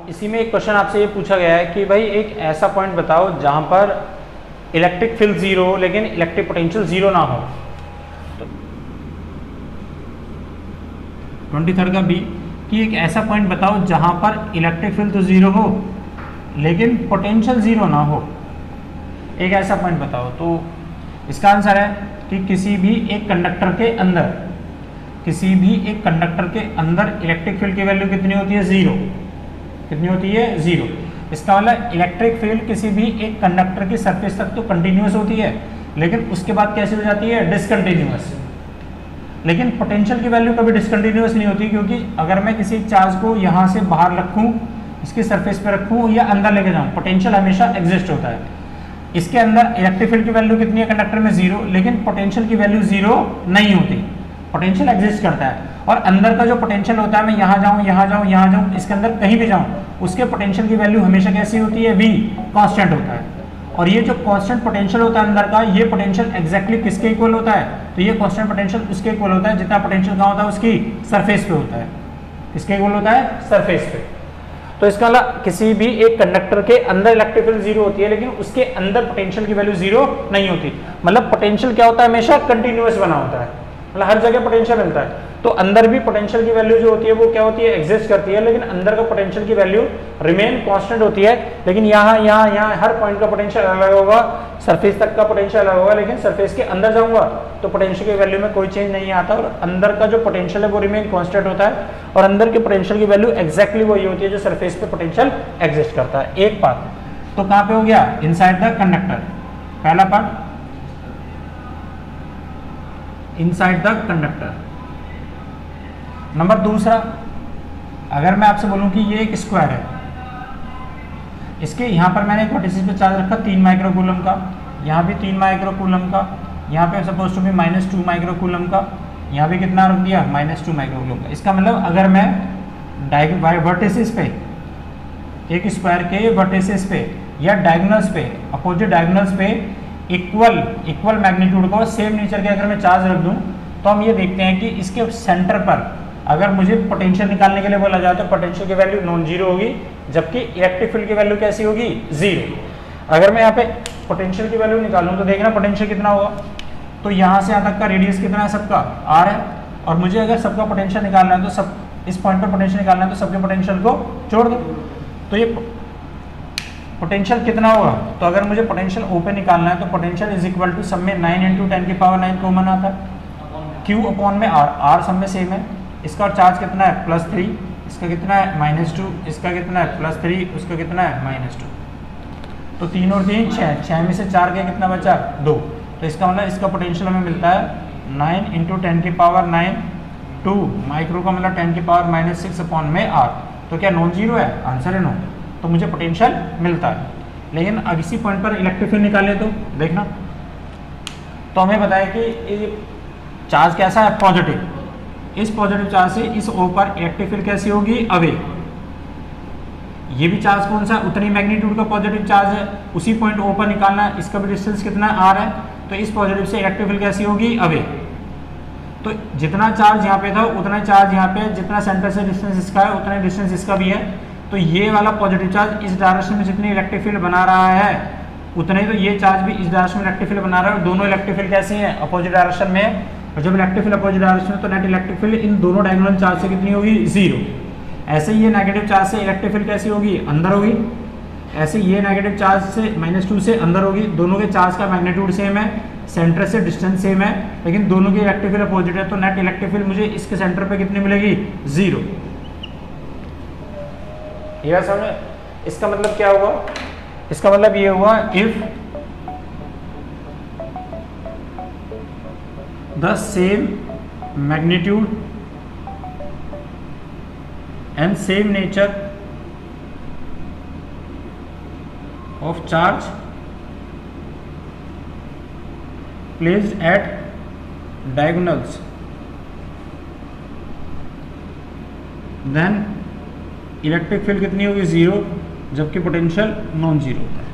इसी में एक क्वेश्चन आपसे ये पूछा गया है कि भाई एक ऐसा पॉइंट बताओ जहां पर इलेक्ट्रिक फील्ड जीरो हो लेकिन इलेक्ट्रिक पोटेंशियल जीरो ना हो। 23 का बी कि एक ऐसा पॉइंट बताओ जहां पर इलेक्ट्रिक फील्ड तो जीरो हो लेकिन पोटेंशियल जीरो ना हो। एक ऐसा पॉइंट बताओ। तो इसका आंसर है कि किसी भी एक कंडक्टर के अंदर इलेक्ट्रिक फील्ड की वैल्यू कितनी होती है? जीरो। कितनी होती है? जीरो। इसका मतलब इलेक्ट्रिक फील्ड किसी भी एक कंडक्टर की सरफेस तक तो कंटिन्यूअस होती है लेकिन उसके बाद कैसे हो जाती है? डिसकंटिन्यूअस। लेकिन पोटेंशियल की वैल्यू कभी डिसकंटिन्यूअस नहीं होती, क्योंकि अगर मैं किसी चार्ज को यहाँ से बाहर रखूँ, इसकी सरफेस पे रखूँ या अंदर लेके जाऊँ, पोटेंशियल हमेशा एग्जिस्ट होता है। इसके अंदर इलेक्ट्रिक फील्ड की वैल्यू कितनी है कंडक्टर में? जीरो। लेकिन पोटेंशियल की वैल्यू जीरो नहीं होती, पोटेंशियल एग्जिस्ट करता है। और अंदर का जो पोटेंशियल होता है, मैं यहाँ जाऊँ, यहाँ जाऊँ, यहाँ जाऊँ, इसके अंदर कहीं भी जाऊँ, उसके पोटेंशियल की वैल्यू हमेशा कैसी होती है? v, कांस्टेंट होता है। और ये जो कांस्टेंट पोटेंशियल होता है अंदर का, ये पोटेंशियल एग्जैक्टली किसके इक्वल होता है? तो ये कांस्टेंट पोटेंशियल उसके इक्वल होता है जितना पोटेंशियल कहाँ होता है? उसकी सरफेस पे होता है। किसके इक्वल होता है? सरफेस पे। तो इसका मतलब किसी भी एक कंडक्टर के अंदर इलेक्ट्रिक फील्ड जीरो होती है लेकिन उसके अंदर पोटेंशियल की वैल्यू जीरो नहीं होती। मतलब पोटेंशियल क्या होता है? हमेशा कंटिन्यूअस बना होता है, मतलब हर जगह पोटेंशियल मिलता है। तो अंदर भी पोटेंशियल की वैल्यू जो होती है वो क्या होती है? एग्जिस्ट करती है, लेकिन अंदर का पोटेंशियल की वैल्यू रिमेन कांस्टेंट होती है। लेकिन यहाँ हर पॉइंट का पोटेंशियल अलग होगा, सरफेस तक का पोटेंशियल अलग होगा, लेकिन सरफेस के अंदर जाऊंगा तो पोटेंशियल की वैल्यू में कोई चेंज नहीं आता और अंदर का जो पोटेंशियल है वो रिमेन कांस्टेंट होता है और अंदर के पोटेंशियल की वैल्यू एक्जैक्टली वही होती है जो सरफेस पे पोटेंशियल एग्जिस्ट करता है। एक पार्ट तो कहाँ पे हो गया? इनसाइड द कंडक्टर, पहला part inside the conductor. Number दूसरा, अगर मैं आपसे बोलूं कि ये एक स्क्वायर है, इसके यहाँ पर मैंने एक वर्टिसिस पे चार्ज रखा 3 माइक्रोकूलम का, यहाँ भी 3 माइक्रोकूलम का, यहाँ पे सपोज टू बी -2 माइक्रोकूलम का, यहाँ भी कितना रख दिया? -2 माइक्रोकूलम का। इसका मतलब अगर मैं वर्टिसिस पे, एक स्क्वायर के वर्टिसिस पे या डायगोनल्स पे, अपोजिट डायगोनल्स पे इक्वल मैग्नीट्यूड को सेम नेचर के अगर मैं चार्ज रख दूं तो हम ये देखते हैं कि इसके सेंटर पर अगर मुझे पोटेंशियल निकालने के लिए बोला जाए तो पोटेंशियल की वैल्यू नॉन जीरो होगी, जबकि इलेक्ट्रिक फील्ड की वैल्यू कैसी होगी? जीरो। अगर मैं यहाँ पे पोटेंशियल की वैल्यू निकालूं तो देखना पोटेंशियल कितना होगा। तो यहाँ से यहाँ तक का रेडियस कितना है? सबका r है। और मुझे अगर सबका पोटेंशियल निकालना है तो सब इस पॉइंट पर पोटेंशियल निकालना है तो सबके पोटेंशियल को जोड़ दो। तो ये पोटेंशियल कितना होगा? तो अगर मुझे पोटेंशियल O पे निकालना है तो पोटेंशियल इज इक्वल टू सब में 9 × 10⁻9 कॉमन आता है, Q अपॉन में R सब में सेम है। इसका चार्ज कितना है? +3, इसका कितना है? -2, इसका कितना है? +3, उसका कितना है? -2। तो 3 और 3 6, 6 में से 4 के कितना बचा? 2। तो इसका मतलब इसका पोटेंशियल हमें मिलता है 9 × 10⁻9 2 माइक्रो का मतलब 10⁻6 अपॉन में R। तो क्या नॉन जीरो है? आंसर है नो। तो मुझे पोटेंशियल मिलता है। लेकिन अब इसी पॉइंट पर इलेक्ट्रिक फील्ड निकाले तो देखना, तो हमें बताया कि चार्ज कैसा है? पॉजिटिव। इस पॉजिटिव चार्ज से इस O पर इलेक्ट्रिक फील्ड कैसी होगी? अवे। ये भी चार्ज कौन सा? उतनी मैग्नीट्यूड का पॉजिटिव चार्ज है, उसी पॉइंट O पर निकालना है। इसका भी डिस्टेंस कितना है? R है। तो इस पॉजिटिव से इलेक्ट्रिक फील्ड कैसी होगी? अवे। तो जितना चार्ज यहाँ पे था उतना चार्ज यहाँ पे, जितना सेंटर से डिस्टेंस इसका है उतना डिस्टेंस इसका भी है। तो ये वाला पॉजिटिव चार्ज इस डायरेक्शन में जितनी इलेक्ट्रिक फील्ड बना रहा है उतने तो ये चार्ज भी इस डायरेक्शन में इलेक्ट्रिक फील्ड बना रहा है। और दोनों इलेक्ट्रिक फील्ड कैसी हैं? अपोजिट डायरेक्शन में। और जब इलेक्ट्रिक फील्ड अपोजिट डायरेक्शन में तो नेट इलेक्ट्रिक फील्ड इन दोनों डायगोनल चार्ज से कितनी होगी? जीरो। ऐसे ही ये नेगेटिव चार्ज से इलेक्ट्रिक फील्ड कैसी होगी? अंदर होगी। ऐसे ये नेगेटिव चार्ज से -2 से अंदर होगी। दोनों के चार्ज का मैग्नीट्यूड सेम है, सेंटर से डिस्टेंस सेम है, लेकिन दोनों की इलेक्ट्रिक फील्ड अपोजिट है। तो नेट इलेक्ट्रिक फील्ड मुझे इसके सेंटर पे कितनी मिलेगी? जीरो। ये समझ? इसका मतलब क्या हुआ? इसका मतलब ये हुआ if the same magnitude and same nature of charge placed at diagonals then electric field कितनी होगी? जीरो, जबकि पोटेंशियल नॉन जीरो होता है।